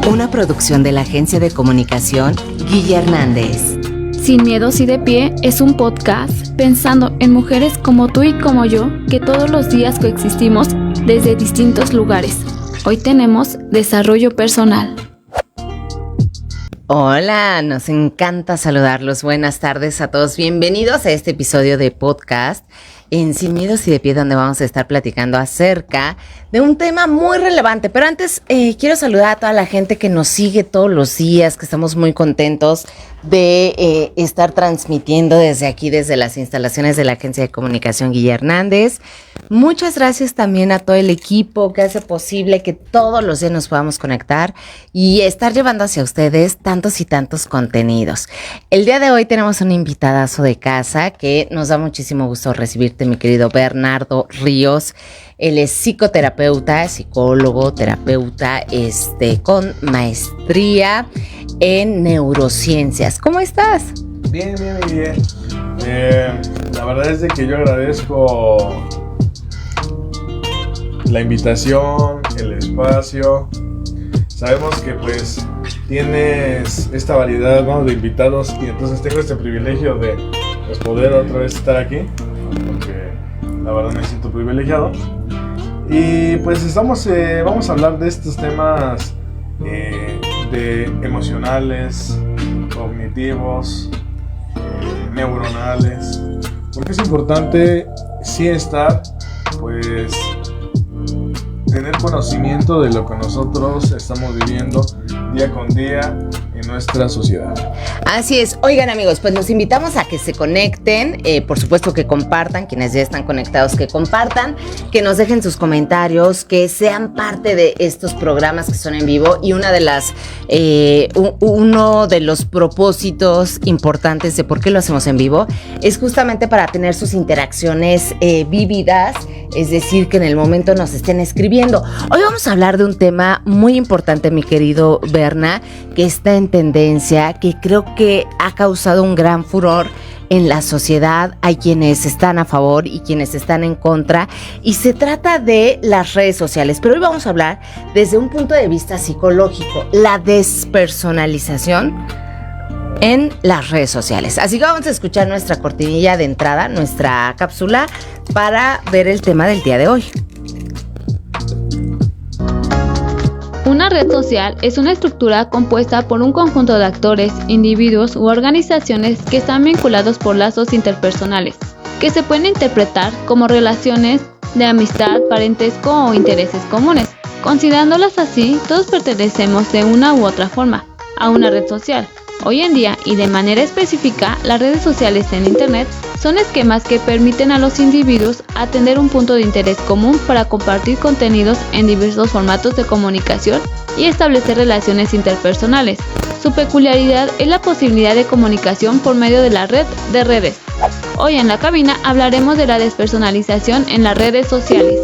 una producción de la agencia de comunicación Guille Hernández. Sin Miedos y de Pie es un podcast pensando en mujeres como tú y como yo, que todos los días coexistimos desde distintos lugares. Hoy tenemos desarrollo personal. Hola, nos encanta saludarlos. Buenas tardes a todos. Bienvenidos a este episodio de podcast en Sin Miedos y de Pie, donde vamos a estar platicando acerca de un tema muy relevante. Pero antes quiero saludar a toda la gente que nos sigue todos los días, que estamos muy contentos de estar transmitiendo desde aquí, desde las instalaciones de la agencia de comunicación Guille Hernández. Muchas gracias también a todo el equipo que hace posible que todos los días nos podamos conectar y estar llevando hacia ustedes tantos y tantos contenidos. El día de hoy tenemos un invitadazo de casa que nos da muchísimo gusto recibirte, mi querido Bernardo Ríos. Él es psicoterapeuta, psicólogo, terapeuta, con maestría en neurociencias. ¿Cómo estás? Bien. La verdad es de que yo agradezco la invitación, el espacio. Sabemos que pues tienes esta variedad, ¿no?, de invitados, y entonces tengo este privilegio de pues, poder otra vez estar aquí, porque la verdad me siento privilegiado. Y pues vamos a hablar de estos temas de emocionales, cognitivos, neuronales, porque es importante sí estar, pues, tener conocimiento de lo que nosotros estamos viviendo día con día en nuestra sociedad. Así es. Oigan, amigos, pues los invitamos a que se conecten, por supuesto que compartan, quienes ya están conectados, que compartan, que nos dejen sus comentarios, que sean parte de estos programas que son en vivo. Y uno de los propósitos importantes de por qué lo hacemos en vivo es justamente para tener sus interacciones vívidas, es decir, que en el momento nos estén escribiendo. Hoy vamos a hablar de un tema muy importante, mi querido Berna, que está en tendencia, que creo que ha causado un gran furor en la sociedad. Hay quienes están a favor y quienes están en contra, y se trata de las redes sociales. Pero hoy vamos a hablar desde un punto de vista psicológico, la despersonalización en las redes sociales. Así que vamos a escuchar nuestra cortinilla de entrada, nuestra cápsula, para ver el tema del día de hoy. Una red social es una estructura compuesta por un conjunto de actores, individuos u organizaciones que están vinculados por lazos interpersonales, que se pueden interpretar como relaciones de amistad, parentesco o intereses comunes. Considerándolas así, todos pertenecemos de una u otra forma a una red social. Hoy en día, y de manera específica, las redes sociales en Internet son esquemas que permiten a los individuos atender un punto de interés común para compartir contenidos en diversos formatos de comunicación y establecer relaciones interpersonales. Su peculiaridad es la posibilidad de comunicación por medio de la red de redes. Hoy en la cabina hablaremos de la despersonalización en las redes sociales.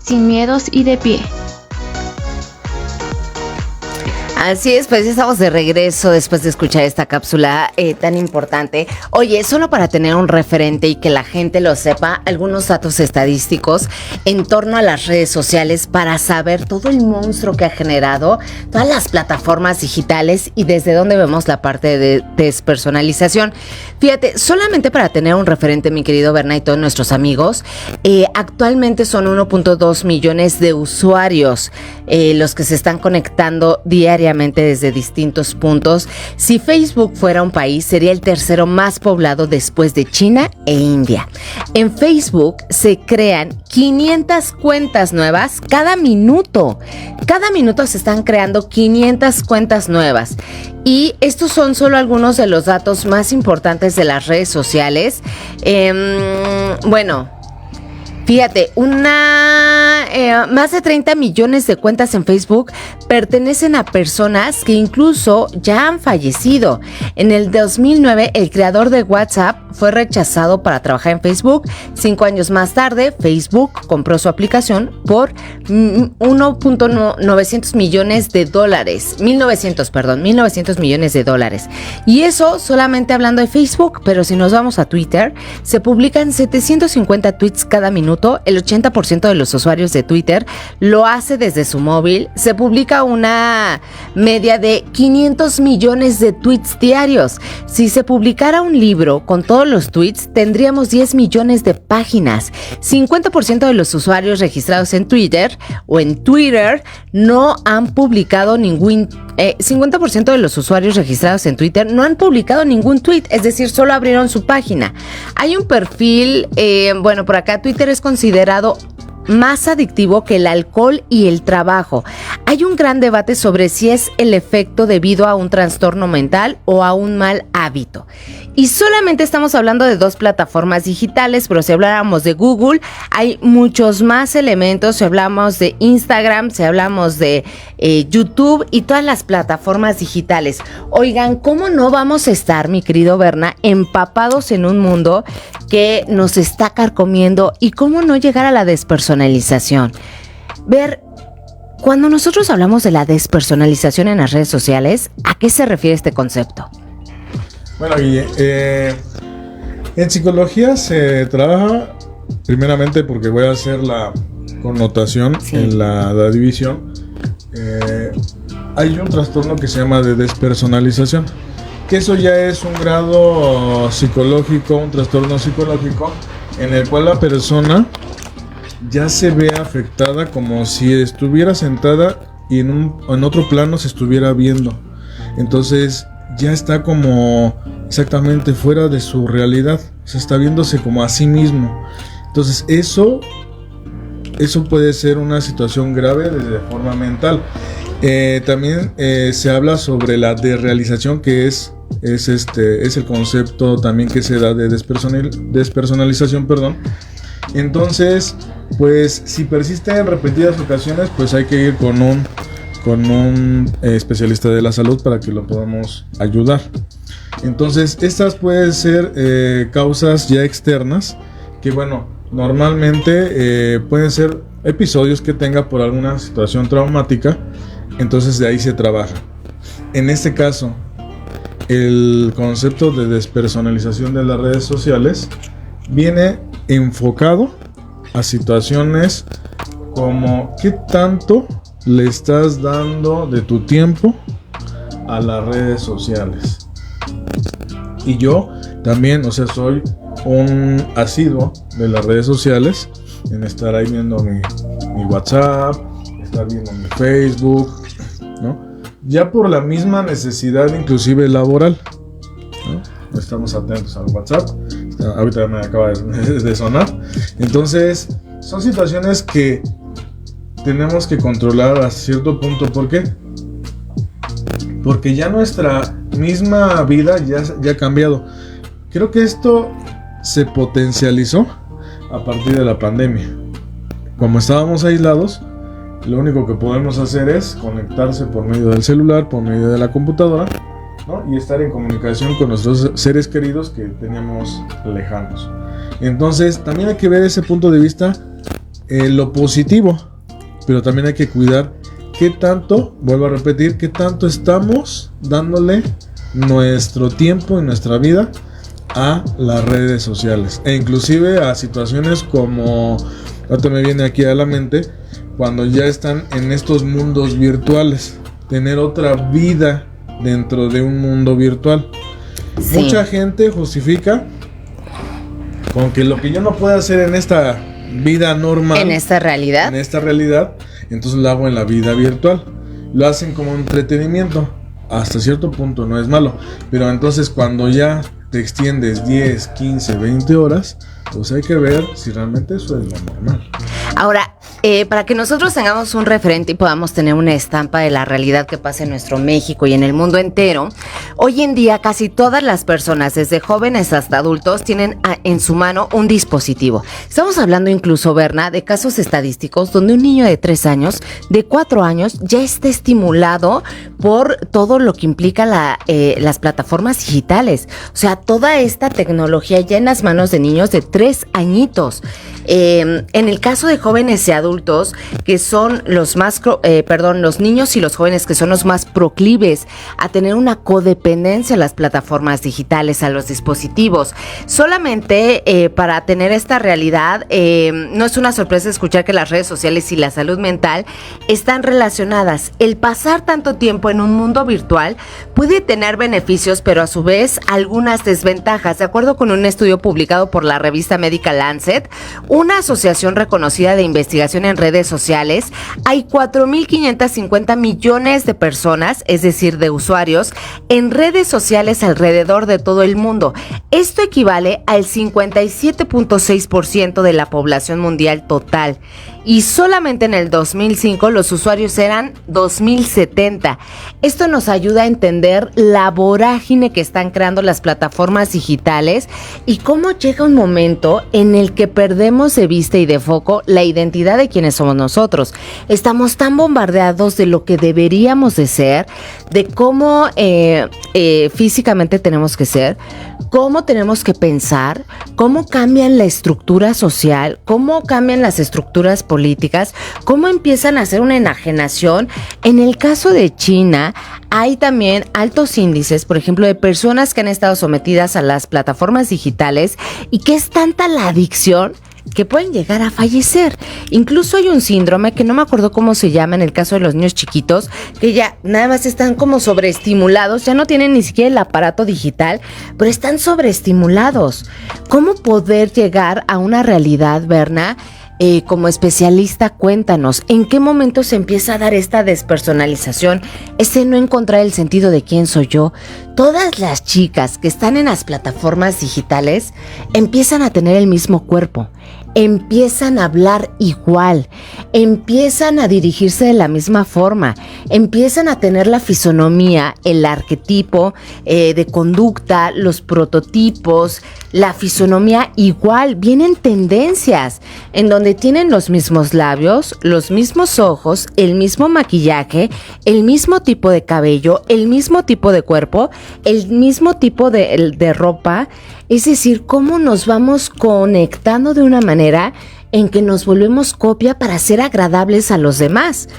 Sin miedos y de pie. Así es, pues estamos de regreso después de escuchar esta cápsula tan importante. Oye, solo para tener un referente y que la gente lo sepa, algunos datos estadísticos en torno a las redes sociales para saber todo el monstruo que ha generado, todas las plataformas digitales y desde dónde vemos la parte de despersonalización. Fíjate, solamente para tener un referente, mi querido Berna y todos nuestros amigos, actualmente son 1.2 millones de usuarios los que se están conectando diariamente desde distintos puntos. Si Facebook fuera un país, sería el tercero más poblado después de China e India. En Facebook se crean 500 cuentas nuevas cada minuto. Cada minuto se están creando 500 cuentas nuevas. Y estos son solo algunos de los datos más importantes de las redes sociales. Fíjate, más de 30 millones de cuentas en Facebook pertenecen a personas que incluso ya han fallecido. En el 2009, el creador de WhatsApp fue rechazado para trabajar en Facebook. 5 años más tarde, Facebook compró su aplicación por 1.900 millones de dólares. 1.900 millones de dólares. Y eso solamente hablando de Facebook, pero si nos vamos a Twitter, se publican 750 tweets cada minuto foto, el 80% de los usuarios de Twitter lo hace desde su móvil. Se publica una media de 500 millones de tweets diarios. Si se publicara un libro con todos los tweets, tendríamos 10 millones de páginas. 50% de los usuarios registrados en Twitter no han publicado ningún 50% de los usuarios registrados en Twitter no han publicado ningún tweet, es decir, solo abrieron su página. Hay un perfil, por acá Twitter es considerado más adictivo que el alcohol y el trabajo. Hay un gran debate sobre si es el efecto debido a un trastorno mental o a un mal hábito. Y solamente estamos hablando de 2 plataformas digitales, pero si habláramos de Google, hay muchos más elementos. Si hablamos de Instagram, si hablamos de YouTube y todas las plataformas digitales. Oigan, ¿cómo no vamos a estar, mi querido Berna, empapados en un mundo que nos está carcomiendo? ¿Y cómo no llegar a la despersonalización? Cuando nosotros hablamos de la despersonalización en las redes sociales, ¿a qué se refiere este concepto? Bueno, Guille, en psicología se trabaja primeramente porque voy a hacer la connotación en la división. Hay un trastorno que se llama de despersonalización, que eso ya es un grado psicológico, un trastorno psicológico en el cual la persona ya se ve afectada como si estuviera sentada y en otro plano se estuviera viendo. Entonces ya está como exactamente fuera de su realidad, se está viéndose como a sí mismo. Entonces eso puede ser una situación grave desde forma mental. También se habla sobre la desrealización, que es el concepto también que se da de despersonalización, perdón. Entonces, pues si persiste en repetidas ocasiones, pues hay que ir con un especialista de la salud para que lo podamos ayudar. Entonces, estas pueden ser causas ya externas, que normalmente pueden ser episodios que tenga por alguna situación traumática. Entonces de ahí se trabaja. En este caso, el concepto de despersonalización de las redes sociales viene enfocado a situaciones como qué tanto le estás dando de tu tiempo a las redes sociales. Y yo también, soy un asiduo de las redes sociales, en estar ahí viendo mi WhatsApp, estar viendo mi Facebook, ¿no? Ya por la misma necesidad inclusive laboral, ¿no? Estamos atentos al WhatsApp. Ahorita me acaba de sonar. Entonces son situaciones que tenemos que controlar a cierto punto. ¿Por qué? Porque ya nuestra misma vida ya ha cambiado. Creo que esto se potencializó a partir de la pandemia. Como estábamos aislados, lo único que podemos hacer es conectarse por medio del celular, por medio de la computadora, ¿no? Y estar en comunicación con nuestros seres queridos que teníamos lejanos. Entonces también hay que ver ese punto de vista, lo positivo, pero también hay que cuidar qué tanto, vuelvo a repetir, qué tanto estamos dándole nuestro tiempo y nuestra vida a las redes sociales, e inclusive a situaciones como, ahorita me viene aquí a la mente, cuando ya están en estos mundos virtuales, tener otra vida dentro de un mundo virtual. Sí. Mucha gente justifica con que lo que yo no puedo hacer en esta vida normal, en esta realidad, entonces lo hago en la vida virtual. Lo hacen como entretenimiento, hasta cierto punto no es malo, pero entonces cuando ya te extiendes 10, 15, 20 horas, pues hay que ver si realmente eso es lo normal. Ahora, para que nosotros tengamos un referente y podamos tener una estampa de la realidad que pasa en nuestro México y en el mundo entero, hoy en día casi todas las personas, desde jóvenes hasta adultos, tienen en su mano un dispositivo. Estamos hablando incluso, Berna, de casos estadísticos donde un niño de 3 años, de 4 años, ya está estimulado por todo lo que implica las plataformas digitales. O sea, toda esta tecnología ya en las manos de niños de 3 añitos. En el caso de jóvenes y adultos, que son los los niños y los jóvenes que son los más proclives a tener una codependencia a las plataformas digitales, a los dispositivos. Solamente para tener esta realidad, no es una sorpresa escuchar que las redes sociales y la salud mental están relacionadas. El pasar tanto tiempo en un mundo virtual puede tener beneficios, pero a su vez algunas desventajas. De acuerdo con un estudio publicado por la revista Medical Lancet, una asociación reconocida de investigación en redes sociales, hay 4.550 millones de personas, es decir, de usuarios, en redes sociales alrededor de todo el mundo. Esto equivale al 57.6% de la población mundial total. Y solamente en el 2005 los usuarios eran 2.070. Esto nos ayuda a entender la vorágine que están creando las plataformas digitales y cómo llega un momento en el que perdemos de vista y de foco la identidad de quienes somos nosotros. Estamos tan bombardeados de lo que deberíamos de ser, de cómo físicamente tenemos que ser, cómo tenemos que pensar, cómo cambian la estructura social, cómo cambian las estructuras políticas, cómo empiezan a hacer una enajenación. En el caso de China, hay también altos índices, por ejemplo, de personas que han estado sometidas a las plataformas digitales y que es tanta la adicción que pueden llegar a fallecer. Incluso hay un síndrome que no me acuerdo cómo se llama en el caso de los niños chiquitos, que ya nada más están como sobreestimulados, ya no tienen ni siquiera el aparato digital, pero están sobreestimulados. ¿Cómo poder llegar a una realidad, Berna? Como especialista, cuéntanos, ¿en qué momento se empieza a dar esta despersonalización, ese no encontrar el sentido de quién soy yo? Todas las chicas que están en las plataformas digitales empiezan a tener el mismo cuerpo, empiezan a hablar igual, empiezan a dirigirse de la misma forma, empiezan a tener la fisonomía, el arquetipo de conducta, los prototipos, la fisonomía igual. Vienen tendencias en donde tienen los mismos labios, los mismos ojos, el mismo maquillaje, el mismo tipo de cabello, el mismo tipo de cuerpo, el mismo tipo de ropa. Es decir, cómo nos vamos conectando de una manera en que nos volvemos copia para ser agradables a los demás.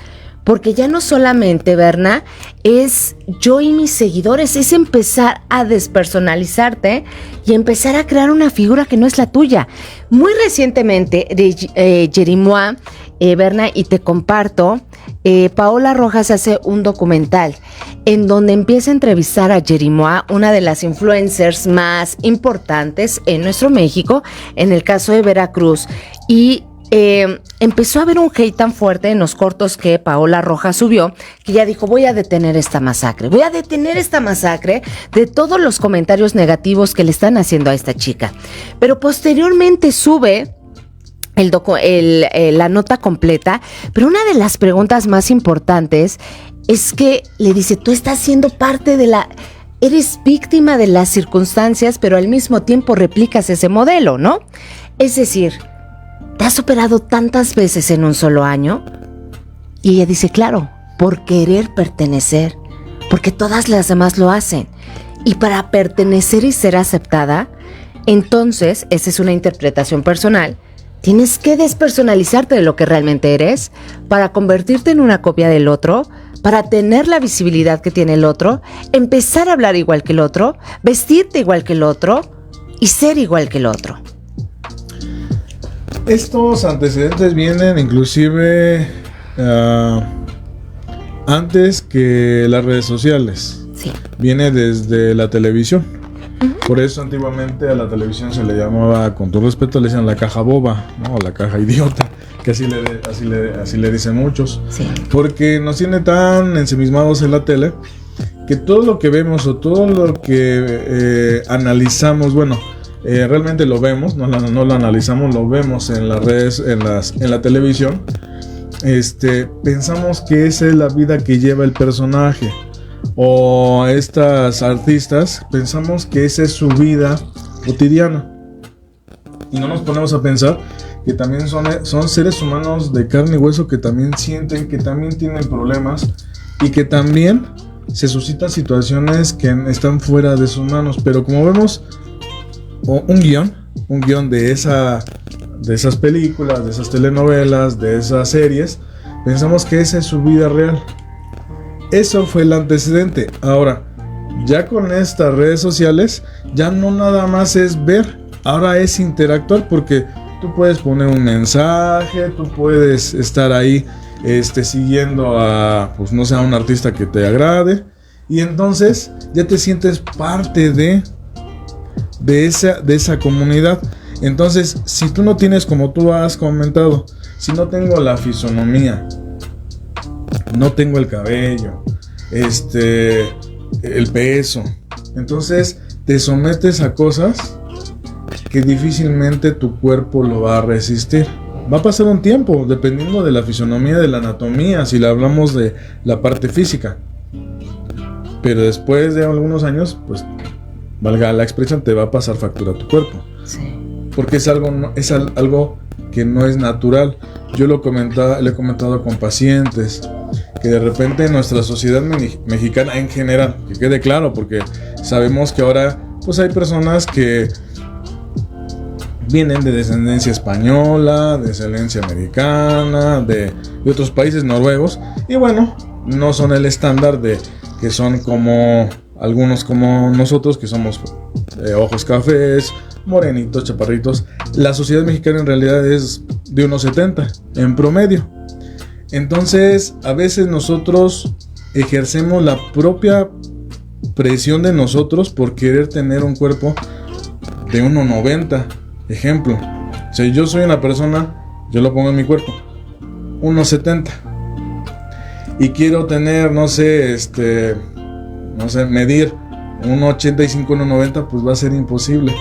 Porque ya no solamente, Berna, es yo y mis seguidores, es empezar a despersonalizarte y empezar a crear una figura que no es la tuya. Muy recientemente, Jerimois, Berna, y te comparto, Paola Rojas hace un documental en donde empieza a entrevistar a Jerimois, una de las influencers más importantes en nuestro México, en el caso de Veracruz, y empezó a haber un hate tan fuerte en los cortos que Paola Rojas subió, que ya dijo, voy a detener esta masacre de todos los comentarios negativos que le están haciendo a esta chica. Pero posteriormente sube la nota completa, pero una de las preguntas más importantes es que le dice, tú estás siendo parte eres víctima de las circunstancias, pero al mismo tiempo replicas ese modelo, ¿no? Es decir, ¿te has superado tantas veces en un solo año? Y ella dice, claro, por querer pertenecer, porque todas las demás lo hacen. Y para pertenecer y ser aceptada, entonces, esa es una interpretación personal, tienes que despersonalizarte de lo que realmente eres para convertirte en una copia del otro, para tener la visibilidad que tiene el otro, empezar a hablar igual que el otro, vestirte igual que el otro y ser igual que el otro. Estos antecedentes vienen inclusive antes que las redes sociales. Sí. Viene desde la televisión. Uh-huh. Por eso antiguamente a la televisión se le llamaba, con todo respeto, le decían la caja boba, ¿no? La caja idiota, que así le dicen muchos. Sí. Porque nos tiene tan ensimismados en la tele que todo lo que vemos o todo lo que analizamos, realmente lo vemos, no lo analizamos, lo vemos en las redes, en la televisión. Pensamos que esa es la vida que lleva el personaje, o estas artistas pensamos que esa es su vida cotidiana, y no nos ponemos a pensar que también son seres humanos de carne y hueso, que también sienten, que también tienen problemas, y que también se suscitan situaciones que están fuera de sus manos. Pero como vemos, un guión de de esas películas, de esas telenovelas, de esas series, pensamos que esa es su vida real. Eso fue el antecedente. Ahora, ya con estas redes sociales, ya no nada más es ver, ahora es interactuar, porque tú puedes poner un mensaje, tú puedes estar ahí siguiendo a, pues no sé, a un artista que te agrade, y entonces ya te sientes parte de esa comunidad. Entonces, si tú no tienes, como tú has comentado, si no tengo la fisonomía, no tengo el cabello, el peso, entonces te sometes a cosas que difícilmente tu cuerpo lo va a resistir. Va a pasar un tiempo, dependiendo de la fisonomía, de la anatomía, si le hablamos de la parte física. Pero después de algunos años, pues, valga la expresión, te va a pasar factura a tu cuerpo. Sí. Porque es algo que no es natural. Yo le he comentado con pacientes que de repente en nuestra sociedad mexicana en general, que quede claro, porque sabemos que ahora pues hay personas que vienen de descendencia española, de descendencia americana, de otros países, noruegos, y bueno, no son el estándar de que son como algunos como nosotros, que somos ojos cafés, morenitos, chaparritos. La sociedad mexicana en realidad es de unos 70 en promedio. Entonces, a veces nosotros ejercemos la propia presión de nosotros por querer tener un cuerpo de 1.90. Ejemplo, si yo soy una persona, yo lo pongo en mi cuerpo, 1.70, y quiero tener, medir 1.85, 1.90, pues va a ser imposible.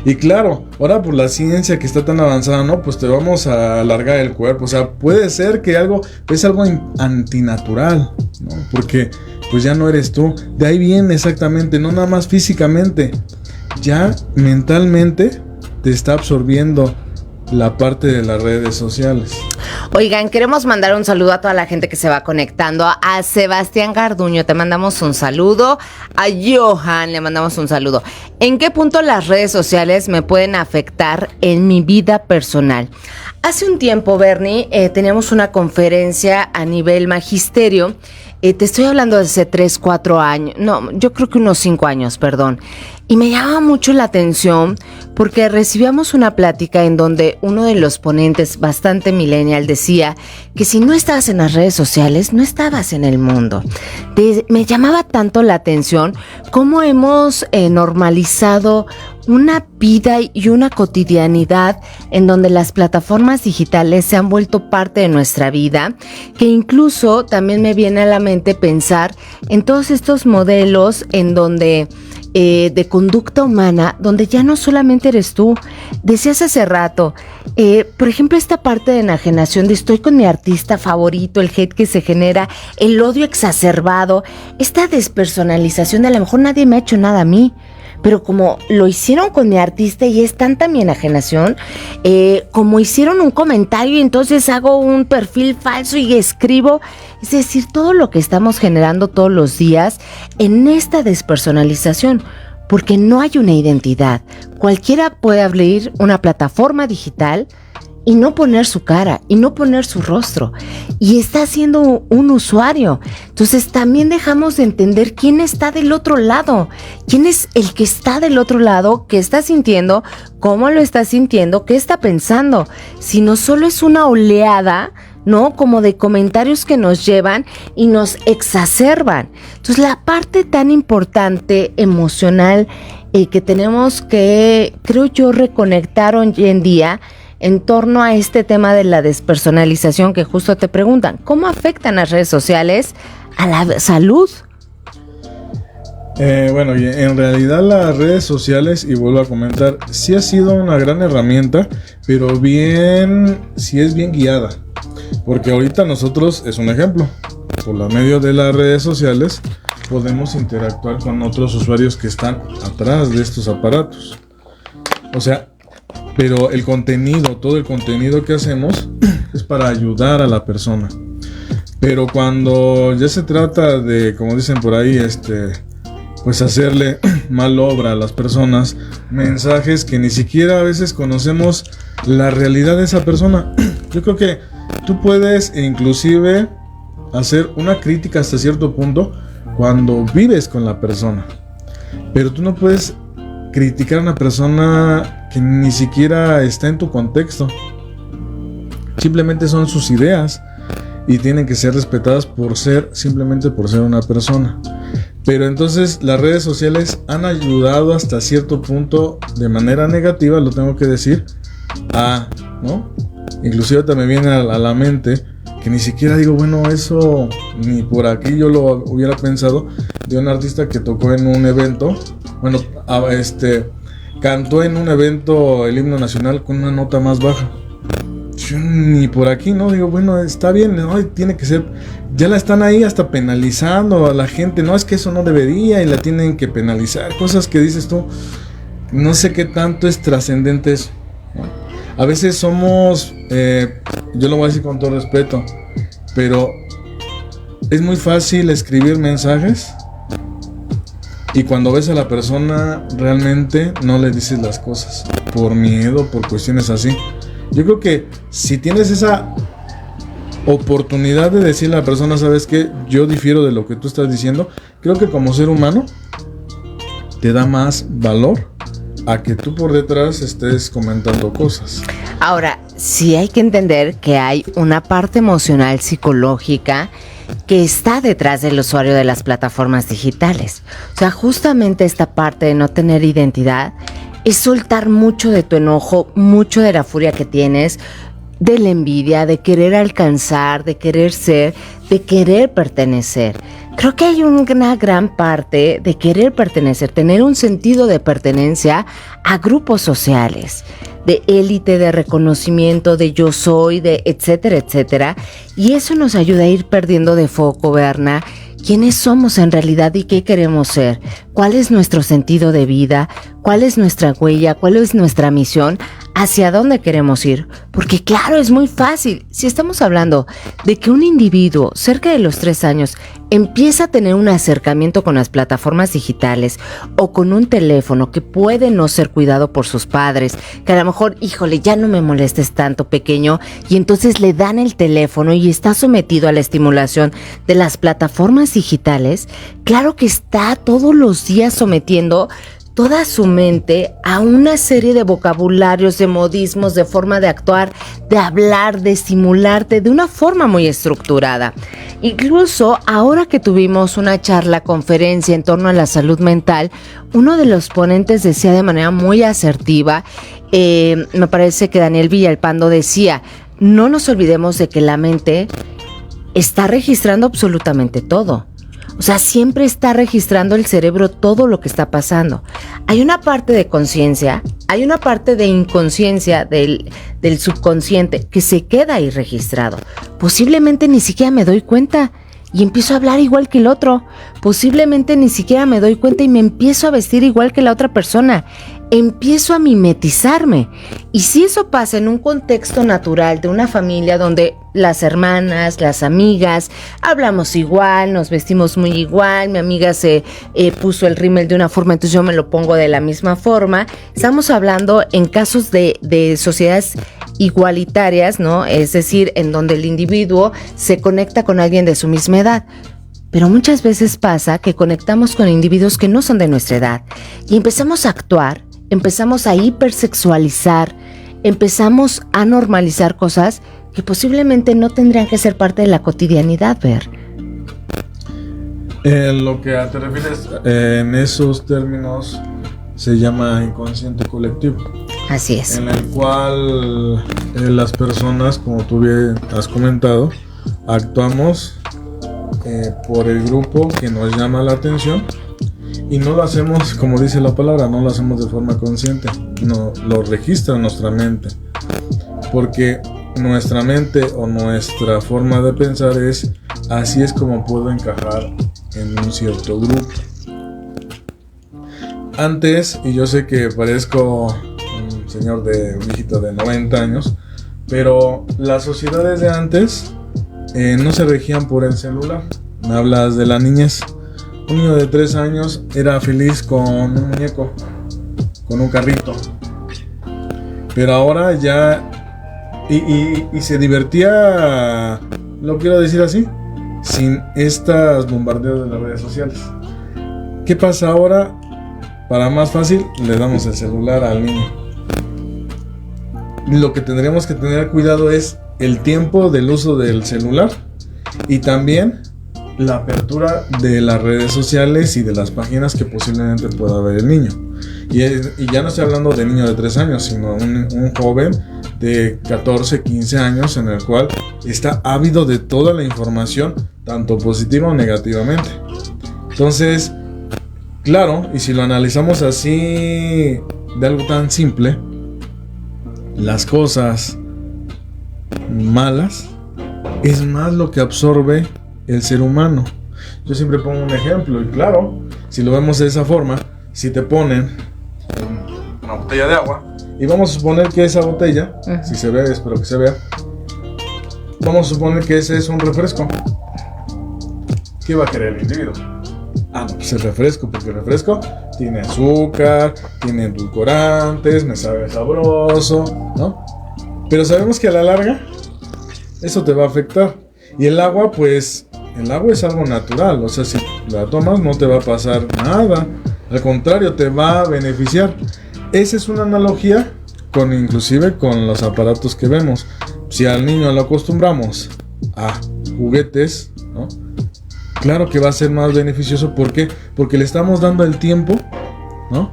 Y claro, ahora por la ciencia que está tan avanzada, ¿no? Pues te vamos a alargar el cuerpo. O sea, puede ser que es algo antinatural, ¿no? Porque pues ya no eres tú. De ahí viene exactamente, no nada más físicamente, ya mentalmente te está absorbiendo la parte de las redes sociales. Oigan, queremos mandar un saludo a toda la gente que se va conectando. A Sebastián Garduño te mandamos un saludo. A Johan le mandamos un saludo. ¿En qué punto las redes sociales me pueden afectar en mi vida personal? Hace un tiempo, Bernie, teníamos una conferencia a nivel magisterio. Te estoy hablando de hace 3, 4 años. No, yo creo que unos 5 años, perdón. Y me llamaba mucho la atención porque recibíamos una plática en donde uno de los ponentes, bastante millennial, decía que si no estabas en las redes sociales, no estabas en el mundo. Me llamaba tanto la atención cómo hemos normalizado una vida y una cotidianidad en donde las plataformas digitales se han vuelto parte de nuestra vida, que incluso también me viene a la mente pensar en todos estos modelos en donde de conducta humana, donde ya no solamente eres tú. Decías hace rato, por ejemplo, esta parte de enajenación de estoy con mi artista favorito, el hate que se genera, el odio exacerbado, esta despersonalización de a lo mejor nadie me ha hecho nada a mí, pero como lo hicieron con mi artista y es tanta mi enajenación, como hicieron un comentario y entonces hago un perfil falso y escribo, es decir, todo lo que estamos generando todos los días en esta despersonalización, porque no hay una identidad. Cualquiera puede abrir una plataforma digital y no poner su cara y no poner su rostro, y está siendo un usuario. Entonces también dejamos de entender quién está del otro lado, quién es el que está del otro lado, qué está sintiendo, cómo lo está sintiendo, qué está pensando, si no solo es una oleada, ¿no? Como de comentarios que nos llevan y nos exacerban. Entonces la parte tan importante emocional que tenemos que, creo yo, reconectar hoy en día en torno a este tema de la despersonalización, que justo te preguntan, ¿cómo afectan las redes sociales a la salud? Bueno, y en realidad las redes sociales, y vuelvo a comentar, sí ha sido una gran herramienta, pero sí es bien guiada. Porque ahorita nosotros, es un ejemplo, por la medio de las redes sociales podemos interactuar con otros usuarios que están atrás de estos aparatos. O sea, pero el contenido, todo el contenido que hacemos es para ayudar a la persona. Pero cuando ya se trata de, como dicen por ahí, pues hacerle mal obra a las personas mensajes que ni siquiera a veces conocemos la realidad de esa persona. Yo creo que tú puedes inclusive hacer una crítica hasta cierto punto cuando vives con la persona, pero tú no puedes criticar a una persona que ni siquiera está en tu contexto. Simplemente son sus ideas y tienen que ser respetadas simplemente por ser una persona. Pero entonces las redes sociales han ayudado hasta cierto punto de manera negativa, lo tengo que decir, ¿no? Inclusive también viene a la mente que ni siquiera digo, bueno, eso ni por aquí yo lo hubiera pensado, de un artista que tocó en un evento, bueno, cantó en un evento el himno nacional con una nota más baja. Yo ni por aquí, ¿no? Digo, bueno, está bien, ¿no? Y tiene que ser, ya la están ahí hasta penalizando a la gente, no, es que eso no debería y la tienen que penalizar, cosas que dices tú, no sé qué tanto es trascendente eso, ¿no? A veces somos, yo lo voy a decir con todo respeto, pero es muy fácil escribir mensajes y cuando ves a la persona realmente no le dices las cosas, por miedo, por cuestiones así. Yo creo que si tienes esa oportunidad de decirle a la persona, ¿sabes qué? Yo difiero de lo que tú estás diciendo. Creo que como ser humano te da más valor a que tú por detrás estés comentando cosas. Ahora, sí hay que entender que hay una parte emocional psicológica que está detrás del usuario de las plataformas digitales. O sea, justamente esta parte de no tener identidad es soltar mucho de tu enojo, mucho de la furia que tienes, de la envidia, de querer alcanzar, de querer ser, de querer pertenecer. Creo que hay una gran parte de querer pertenecer, tener un sentido de pertenencia a grupos sociales, de élite, de reconocimiento, de yo soy, de etcétera, etcétera. Y eso nos ayuda a ir perdiendo de foco, Berna, quiénes somos en realidad y qué queremos ser, cuál es nuestro sentido de vida, cuál es nuestra huella, cuál es nuestra misión, hacia dónde queremos ir. Porque claro, es muy fácil. Si estamos hablando de que un individuo cerca de los 3 años empieza a tener un acercamiento con las plataformas digitales o con un teléfono que puede no ser cuidado por sus padres, que a lo mejor, híjole, ya no me molestes tanto, pequeño, y entonces le dan el teléfono y está sometido a la estimulación de las plataformas digitales, claro que está todos los días sometiendo toda su mente a una serie de vocabularios, de modismos, de forma de actuar, de hablar, de estimularte de una forma muy estructurada. Incluso ahora que tuvimos una conferencia en torno a la salud mental, uno de los ponentes decía de manera muy asertiva, me parece que Daniel Villalpando decía, no nos olvidemos de que la mente está registrando absolutamente todo. O sea, siempre está registrando el cerebro todo lo que está pasando. Hay una parte de conciencia, hay una parte de inconsciencia del subconsciente que se queda ahí registrado. Posiblemente ni siquiera me doy cuenta y empiezo a hablar igual que el otro. Posiblemente ni siquiera me doy cuenta y me empiezo a vestir igual que la otra persona. Empiezo a mimetizarme. Y si eso pasa en un contexto natural de una familia donde las hermanas, las amigas, hablamos igual, nos vestimos muy igual, mi amiga se puso el rímel de una forma, entonces yo me lo pongo de la misma forma. Estamos hablando en casos de sociedades igualitarias, ¿no? Es decir, en donde el individuo se conecta con alguien de su misma edad. Pero muchas veces pasa que conectamos con individuos que no son de nuestra edad y empezamos a actuar, empezamos a hipersexualizar, empezamos a normalizar cosas que posiblemente no tendrían que ser parte de la cotidianidad, Ver. Lo que te refieres en esos términos se llama inconsciente colectivo. Así es. En el cual las personas, como tú bien has comentado, actuamos por el grupo que nos llama la atención y no lo hacemos, como dice la palabra, no lo hacemos de forma consciente, no lo registra nuestra mente, porque nuestra mente o nuestra forma de pensar es así es como puedo encajar en un cierto grupo. Antes, y yo sé que parezco un señor un viejito de 90 años, pero las sociedades de antes no se regían por el celular. Me hablas de la niñez. un niño de 3 años era feliz con un muñeco, con un carrito. Pero ahora ya... Y se divertía, lo quiero decir así, sin estos bombardeos de las redes sociales. ¿Qué pasa ahora? Para más fácil, le damos el celular al niño. Lo que tendríamos que tener cuidado es el tiempo del uso del celular y también la apertura de las redes sociales y de las páginas que posiblemente pueda ver el niño. Y ya no estoy hablando de niño de 3 años, sino un joven de 14, 15 años en el cual está ávido de toda la información, tanto positiva o negativamente. Entonces, claro, y si lo analizamos así de algo tan simple, las cosas malas es más lo que absorbe el ser humano. Yo siempre pongo un ejemplo y claro, si lo vemos de esa forma, si te ponen una botella de agua y vamos a suponer que esa botella, si se ve, espero que se vea, vamos a suponer que ese es un refresco, ¿qué va a querer el individuo? No, pues el refresco, porque el refresco tiene azúcar, tiene edulcorantes, me sabe sabroso, ¿no? Pero sabemos que a la larga eso te va a afectar. Y el agua, pues, el agua es algo natural, o sea, si la tomas no te va a pasar nada, al contrario, te va a beneficiar. Esa es una analogía inclusive con los aparatos que vemos. Si al niño lo acostumbramos a juguetes, ¿no? Claro que va a ser más beneficioso. ¿Por qué? Porque le estamos dando el tiempo, ¿no?,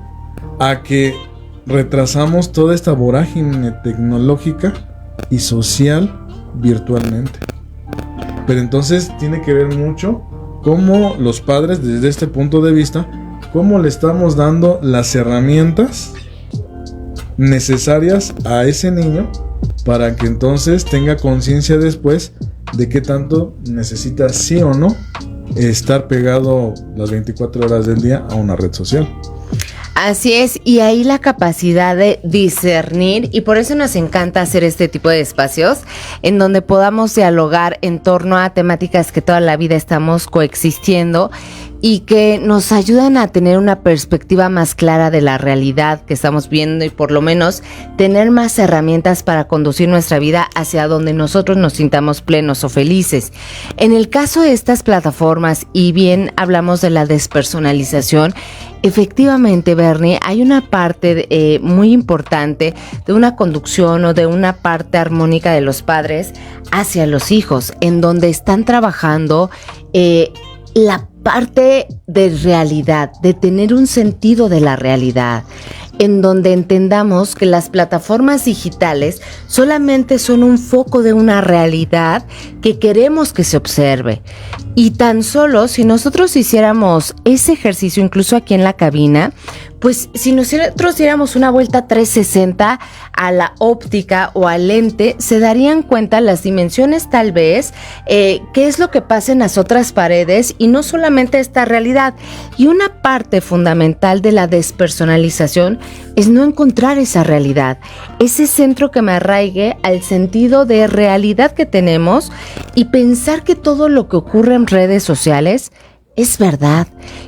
a que retrasamos toda esta vorágine tecnológica y social virtualmente. Pero entonces tiene que ver mucho cómo los padres, desde este punto de vista, cómo le estamos dando las herramientas necesarias a ese niño para que entonces tenga conciencia después de qué tanto necesita, sí o no, estar pegado las 24 horas del día a una red social. Así es, y ahí la capacidad de discernir, y por eso nos encanta hacer este tipo de espacios en donde podamos dialogar en torno a temáticas que toda la vida estamos coexistiendo y que nos ayudan a tener una perspectiva más clara de la realidad que estamos viendo y por lo menos tener más herramientas para conducir nuestra vida hacia donde nosotros nos sintamos plenos o felices. En el caso de estas plataformas, y bien hablamos de la despersonalización, efectivamente, Bernie, hay una parte muy importante de una conducción o de una parte armónica de los padres hacia los hijos, en donde están trabajando la parte de realidad, de tener un sentido de la realidad, en donde entendamos que las plataformas digitales solamente son un foco de una realidad que queremos que se observe. Y tan solo si nosotros hiciéramos ese ejercicio, incluso aquí en la cabina, pues si nosotros diéramos una vuelta 360 a la óptica o al lente, se darían cuenta las dimensiones tal vez, qué es lo que pasa en las otras paredes y no solamente esta realidad. Y una parte fundamental de la despersonalización es no encontrar esa realidad, ese centro que me arraigue al sentido de realidad que tenemos y pensar que todo lo que ocurre en redes sociales es verdad,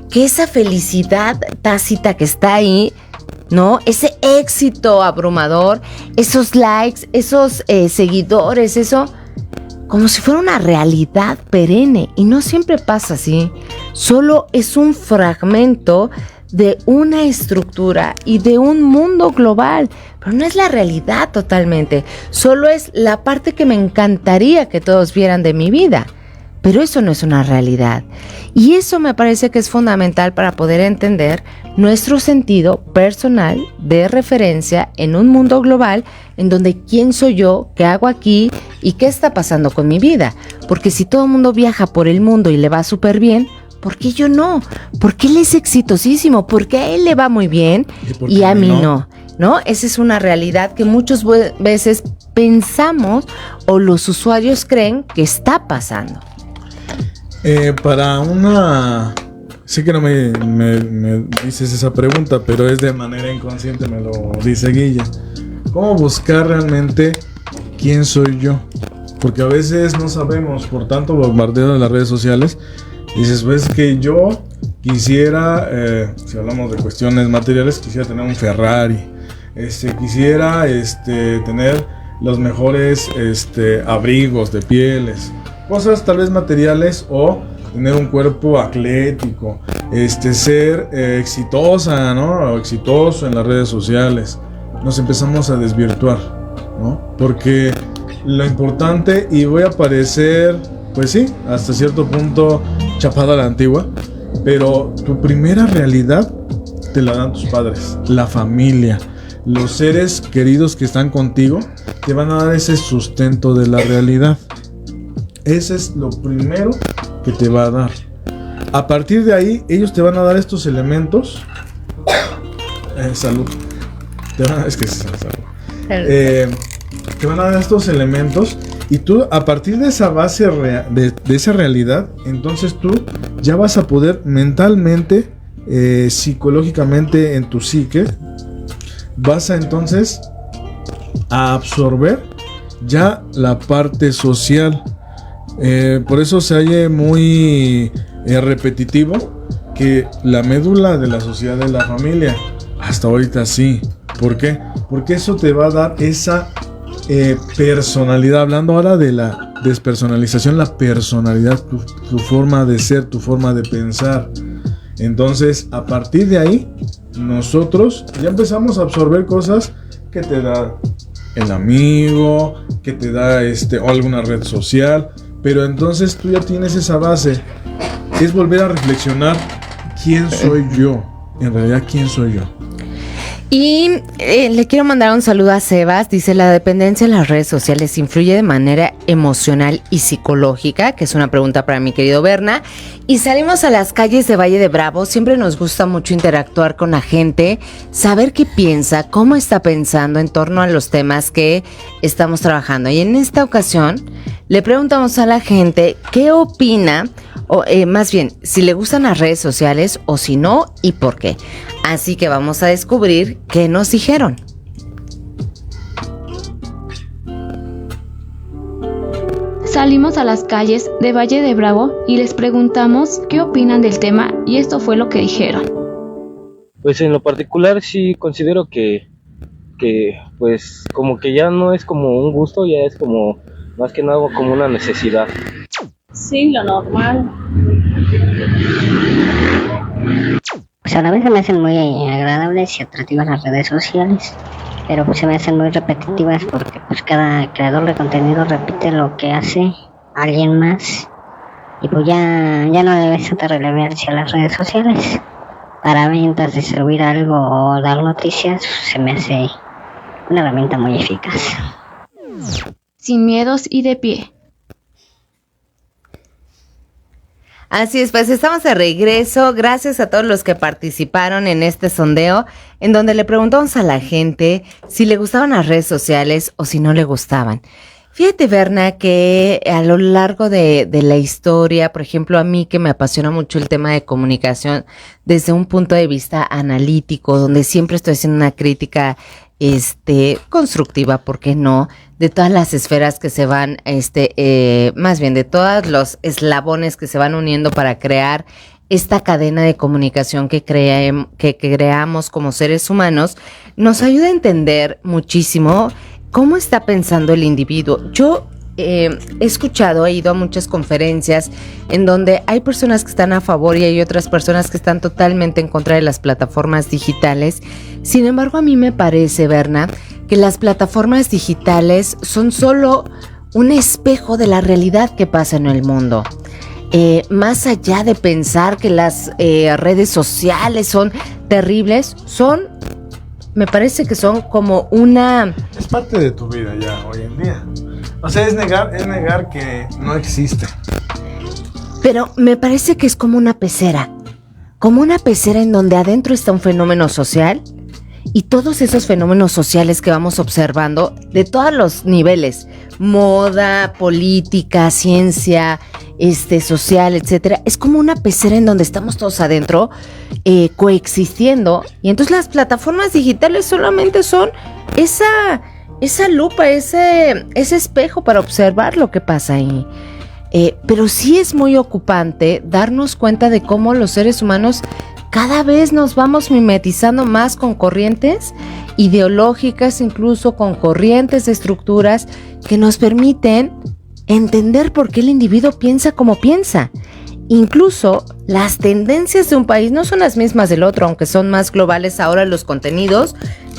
que esa felicidad tácita que está ahí, ¿no?, ese éxito abrumador, esos likes, esos seguidores, eso, como si fuera una realidad perenne, y no siempre pasa así. Solo es un fragmento de una estructura y de un mundo global, pero no es la realidad totalmente. Solo es la parte que me encantaría que todos vieran de mi vida. Pero eso no es una realidad. Y eso me parece que es fundamental para poder entender nuestro sentido personal de referencia en un mundo global en donde quién soy yo, qué hago aquí y qué está pasando con mi vida. Porque si todo el mundo viaja por el mundo y le va súper bien, ¿por qué yo no? ¿Por qué él es exitosísimo? ¿Por qué a él le va muy bien y a mí no? ¿No? Esa es una realidad que muchas veces pensamos o los usuarios creen que está pasando. Sé que no me dices esa pregunta, pero es de manera inconsciente, me lo dice Guilla. ¿Cómo buscar realmente quién soy yo? Porque a veces no sabemos, por tanto bombardeo de las redes sociales. Dices, pues que yo quisiera, si hablamos de cuestiones materiales, quisiera tener un Ferrari, quisiera tener los mejores abrigos de pieles, cosas tal vez materiales, o tener un cuerpo atlético, ser exitosa, ¿no? O exitoso en las redes sociales. Nos empezamos a desvirtuar, ¿no? Porque lo importante, y voy a parecer, pues sí, hasta cierto punto chapado a la antigua, pero tu primera realidad te la dan tus padres, la familia, los seres queridos que están contigo, te van a dar ese sustento de la realidad. Ese es lo primero que te va a dar. A partir de ahí, ellos te van a dar estos elementos. Salud. Te van a dar estos elementos, y tú, a partir de esa base de esa realidad, entonces tú ya vas a poder mentalmente, psicológicamente, en tu psique, vas a entonces a absorber ya la parte social. Por eso se hace muy repetitivo que la médula de la sociedad es la familia. Hasta ahorita sí. ¿Por qué? Porque eso te va a dar esa personalidad. Hablando ahora de la despersonalización, la personalidad, tu forma de ser, tu forma de pensar. Entonces, a partir de ahí, nosotros ya empezamos a absorber cosas que te da el amigo, que te da o alguna red social. Pero entonces tú ya tienes esa base. Es volver a reflexionar: ¿quién soy yo? En realidad, ¿quién soy yo? Y le quiero mandar un saludo a Sebas. Dice: la dependencia en las redes sociales influye de manera emocional y psicológica, que es una pregunta para mi querido Berna. Y salimos a las calles de Valle de Bravo. Siempre nos gusta mucho interactuar con la gente, saber qué piensa, cómo está pensando en torno a los temas que estamos trabajando. Y en esta ocasión le preguntamos a la gente qué opina, o más bien, si le gustan las redes sociales o si no, y por qué. Así que vamos a descubrir qué nos dijeron. Salimos a las calles de Valle de Bravo y les preguntamos qué opinan del tema, y esto fue lo que dijeron. Pues en lo particular sí considero que pues como que ya no es como un gusto, ya es como más que nada como una necesidad. Sí, lo normal. Pues a la vez se me hacen muy agradables y atractivas las redes sociales, pero pues se me hacen muy repetitivas porque pues cada creador de contenido repite lo que hace alguien más, y pues ya no le ves tanta relevancia a las redes sociales. Para ventas, distribuir algo o dar noticias, se me hace una herramienta muy eficaz. Sin miedos y de pie. Así es, pues estamos de regreso. Gracias a todos los que participaron en este sondeo, en donde le preguntamos a la gente si le gustaban las redes sociales o si no le gustaban. Fíjate, Berna, que a lo largo de la historia, por ejemplo, a mí que me apasiona mucho el tema de comunicación desde un punto de vista analítico, donde siempre estoy haciendo una crítica constructiva, ¿por qué no?, de todas las esferas que se van, más bien de todos los eslabones que se van uniendo para crear esta cadena de comunicación que creamos como seres humanos, nos ayuda a entender muchísimo cómo está pensando el individuo. Yo he escuchado, he ido a muchas conferencias en donde hay personas que están a favor y hay otras personas que están totalmente en contra de las plataformas digitales. Sin embargo, a mí me parece, Berna, que las plataformas digitales son solo un espejo de la realidad que pasa en el mundo. Más allá de pensar que las redes sociales son terribles, me parece que son como es parte de tu vida ya hoy en día. O sea, es negar que no existe. Pero me parece que es como una pecera en donde adentro está un fenómeno social, y todos esos fenómenos sociales que vamos observando de todos los niveles, moda, política, ciencia, social, etcétera, es como una pecera en donde estamos todos adentro coexistiendo, y entonces las plataformas digitales solamente son esa lupa, ese espejo para observar lo que pasa ahí. pero sí es muy ocupante darnos cuenta de cómo los seres humanos cada vez nos vamos mimetizando más con corrientes ideológicas, incluso con corrientes de estructuras que nos permiten entender por qué el individuo piensa como piensa. Incluso las tendencias de un país no son las mismas del otro, aunque son más globales ahora los contenidos,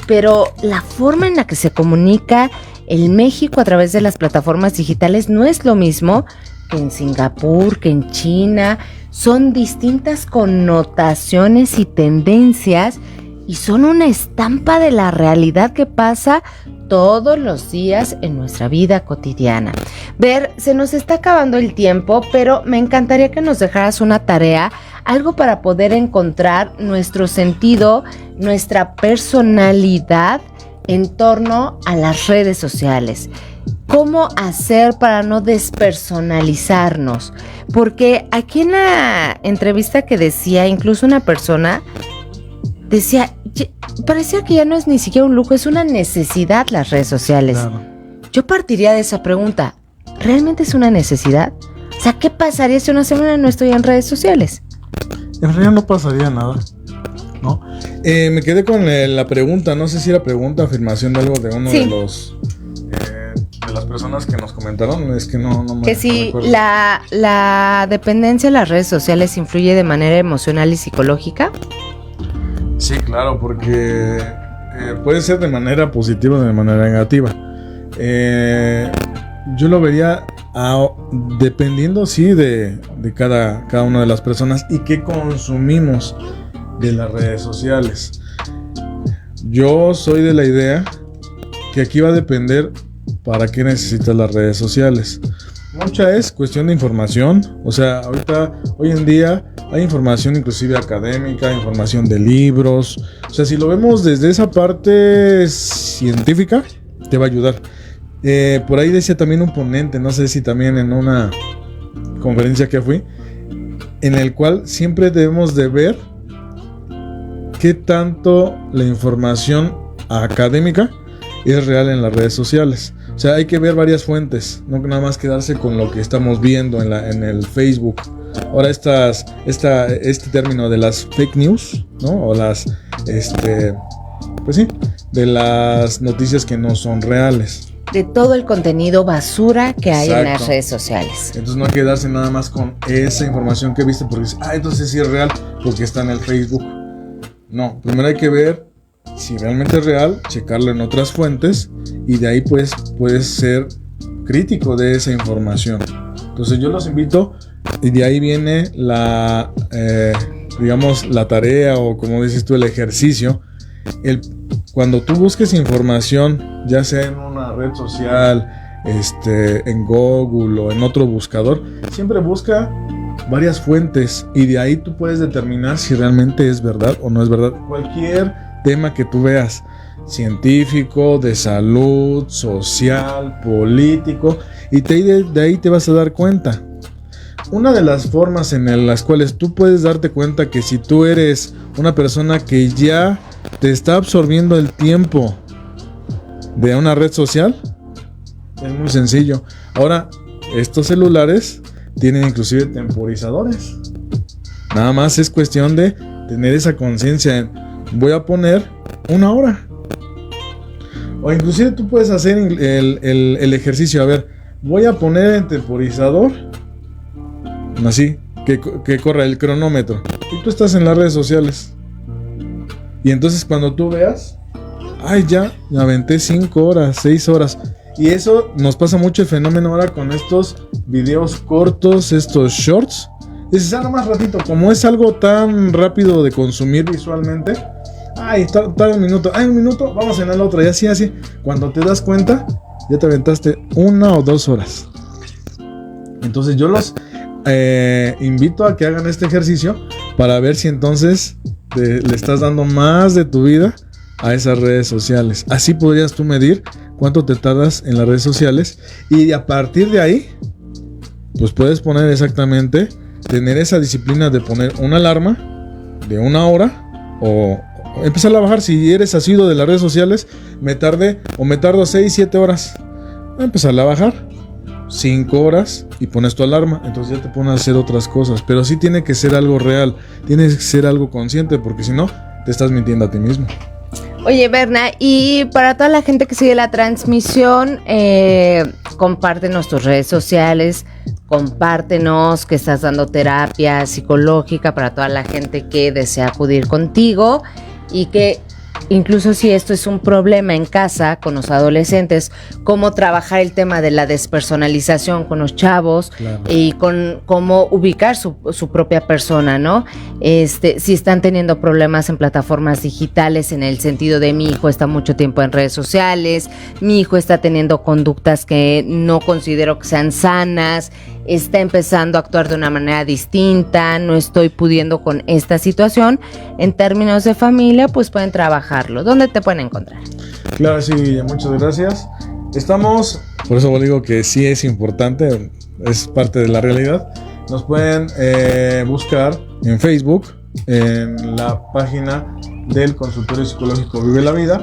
pero la forma en la que se comunica el México a través de las plataformas digitales no es lo mismo que en Singapur, que en China. Son distintas connotaciones y tendencias y son una estampa de la realidad que pasa todos los días en nuestra vida cotidiana. Se nos está acabando el tiempo, pero me encantaría que nos dejaras una tarea, algo para poder encontrar nuestro sentido, nuestra personalidad en torno a las redes sociales. ¿Cómo hacer para no despersonalizarnos? Porque aquí en la entrevista que decía, incluso una persona decía, parecía que ya no es ni siquiera un lujo, es una necesidad las redes sociales. Claro. Yo partiría de esa pregunta, ¿realmente es una necesidad? O sea, ¿qué pasaría si una semana no estoy en redes sociales? En realidad no pasaría nada, ¿no? Me quedé con la pregunta, no sé si era pregunta o afirmación de algo de uno de los... de las personas que nos comentaron, es que no me que si la dependencia de las redes sociales influye de manera emocional y psicológica. Sí, claro, porque puede ser de manera positiva o de manera negativa. Yo lo vería dependiendo, sí, de cada una de las personas y qué consumimos de las redes sociales. Yo soy de la idea que aquí va a depender para qué necesitas las redes sociales. Mucha es cuestión de información, o sea, hoy en día hay información inclusive académica, información de libros, o sea, si lo vemos desde esa parte científica, te va a ayudar. Por ahí decía también un ponente, no sé si también en una conferencia que fui, en el cual siempre debemos de ver qué tanto la información académica es real en las redes sociales. O sea, hay que ver varias fuentes, no nada más quedarse con lo que estamos viendo en el Facebook. Ahora este término de las fake news, ¿no? O las, pues sí, de las noticias que no son reales. De todo el contenido basura que hay en las redes sociales. Entonces no hay que quedarse nada más con esa información que viste porque dices, entonces sí es real porque está en el Facebook. No, primero hay que ver si realmente es real, checarlo en otras fuentes y de ahí pues puedes ser crítico de esa información. Entonces yo los invito y de ahí viene la tarea o como dices tú el ejercicio. Cuando tú busques información, ya sea en una red social, en Google o en otro buscador, siempre busca varias fuentes y de ahí tú puedes determinar si realmente es verdad o no es verdad. Cualquier tema que tú veas, científico, de salud, social, político, y de ahí te vas a dar cuenta. Una de las formas en las cuales tú puedes darte cuenta que si tú eres una persona que ya te está absorbiendo el tiempo de una red social, es muy sencillo. Ahora, estos celulares tienen inclusive temporizadores. Nada más es cuestión de tener esa conciencia en voy a poner 1 hora. O inclusive tú puedes hacer el ejercicio. A ver, voy a poner el temporizador así, que corra el cronómetro. Y tú estás en las redes sociales. Y entonces cuando tú veas, ya me aventé 5 horas, 6 horas. Y eso nos pasa mucho el fenómeno ahora con estos videos cortos, estos shorts. Dices, nada más ratito, como es algo tan rápido de consumir visualmente. Tarda un minuto, un minuto, vamos en la otra. Y así. Cuando te das cuenta, ya te aventaste 1 o 2 horas. Entonces yo los invito a que hagan este ejercicio para ver si entonces le estás dando más de tu vida a esas redes sociales. Así podrías tú medir cuánto te tardas en las redes sociales y a partir de ahí pues puedes poner exactamente, tener esa disciplina de poner una alarma de 1 hora o empezar a bajar. Si eres asiduo de las redes sociales, me tardo 6, 7 horas, empezar a bajar 5 horas y pones tu alarma, entonces ya te pones a hacer otras cosas, pero sí tiene que ser algo real, tiene que ser algo consciente, porque si no, te estás mintiendo a ti mismo. Oye, Berna, y para toda la gente que sigue la transmisión, compártenos tus redes sociales, compártenos que estás dando terapia psicológica para toda la gente que desea acudir contigo y que incluso si esto es un problema en casa con los adolescentes, cómo trabajar el tema de la despersonalización con los chavos, claro, y con cómo ubicar su propia persona, ¿no? Si están teniendo problemas en plataformas digitales, en el sentido de mi hijo está mucho tiempo en redes sociales, mi hijo está teniendo conductas que no considero que sean sanas, está empezando a actuar de una manera distinta, no estoy pudiendo con esta situación. En términos de familia, pues pueden trabajarlo. ¿Dónde te pueden encontrar? Claro, sí, muchas gracias. Estamos, por eso digo que sí es importante, es parte de la realidad. Nos pueden buscar en Facebook, en la página del Consultorio Psicológico Vive la Vida.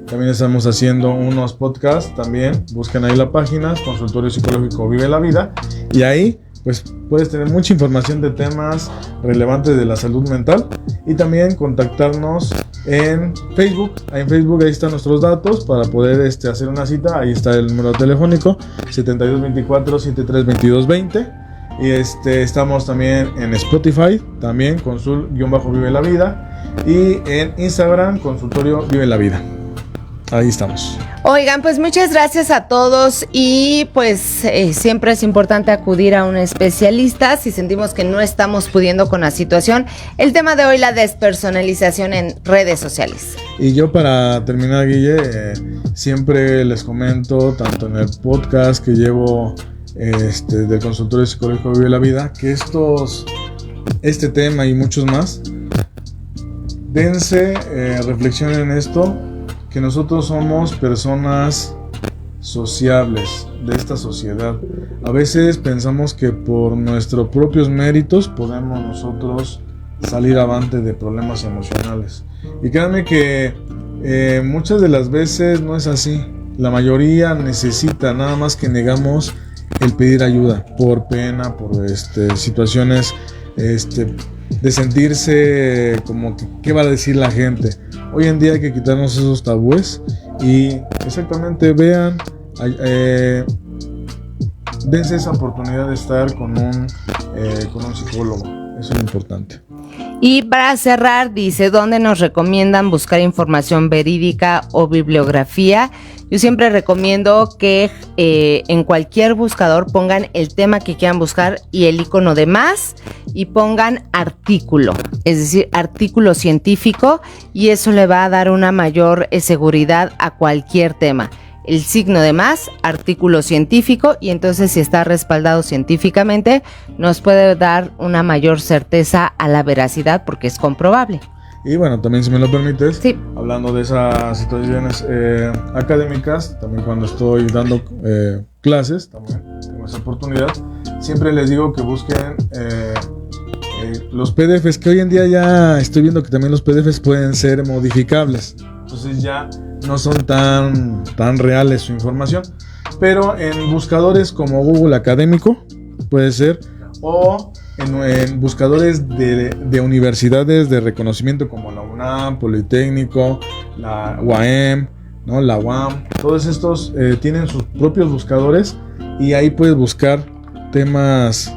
También estamos haciendo unos podcasts, también busquen ahí la página, Consultorio Psicológico Vive la Vida, y ahí pues puedes tener mucha información de temas relevantes de la salud mental, y también contactarnos en Facebook. Ahí en Facebook ahí están nuestros datos para poder hacer una cita. Ahí está el número telefónico 7224-732220, y estamos también en Spotify, también Consul-Vive la Vida, y en Instagram Consultorio Vive la Vida. Ahí estamos. Oigan, pues muchas gracias a todos, y pues siempre es importante acudir a un especialista si sentimos que no estamos pudiendo con la situación. El tema de hoy, la despersonalización en redes sociales. Y yo, para terminar, Guille, siempre les comento, tanto en el podcast que llevo del Consultorio Psicológico Vive la Vida, que este tema y muchos más, reflexionen en esto, que nosotros somos personas sociables de esta sociedad. A veces pensamos que por nuestros propios méritos podemos nosotros salir avante de problemas emocionales. Y créanme que muchas de las veces no es así. La mayoría necesita, nada más que negamos el pedir ayuda por pena, por situaciones de sentirse como que qué va a decir la gente. Hoy en día hay que quitarnos esos tabúes y exactamente dense esa oportunidad de estar con un psicólogo. Eso es importante. Y para cerrar, dice, ¿dónde nos recomiendan buscar información verídica o bibliografía? Yo siempre recomiendo que en cualquier buscador pongan el tema que quieran buscar y el icono de más, y pongan artículo, es decir, artículo científico, y eso le va a dar una mayor seguridad a cualquier tema. El signo de más, artículo científico, y entonces si está respaldado científicamente nos puede dar una mayor certeza a la veracidad porque es comprobable. Y bueno, también, si me lo permites, sí, hablando de esas situaciones académicas, también cuando estoy dando clases, también tengo esa oportunidad, siempre les digo que busquen los PDFs, que hoy en día ya estoy viendo que también los PDFs pueden ser modificables, entonces ya no son tan reales su información, pero en buscadores como Google Académico puede ser, o en buscadores de universidades de reconocimiento como la UNAM, Politécnico, la UAM, ¿no? La UAM, todos estos tienen sus propios buscadores, y ahí puedes buscar temas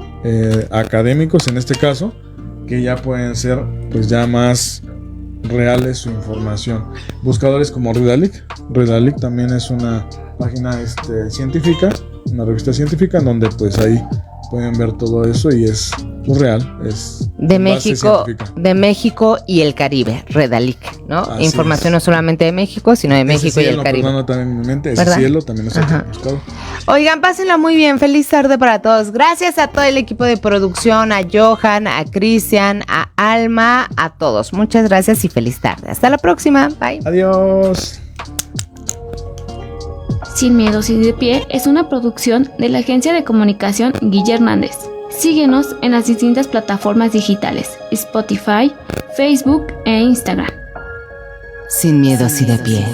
académicos, en este caso, que ya pueden ser pues ya más reales su información. Buscadores como Redalyc también es una página científica, una revista científica, en donde pues ahí pueden ver todo eso y es real, es de México y el Caribe, Redalyc, ¿no? Así información es. No solamente de México, sino de México y el Caribe. También en mi mente, ese cielo también es buscado. Oigan, pásenla muy bien, feliz tarde para todos. Gracias a todo el equipo de producción, a Johan, a Cristian, a Alma, a todos. Muchas gracias y feliz tarde. Hasta la próxima, bye. Adiós. Sin Miedos y de Pie es una producción de la agencia de comunicación Guille Hernández. Síguenos en las distintas plataformas digitales, Spotify, Facebook e Instagram. Sin Miedos y de Pie.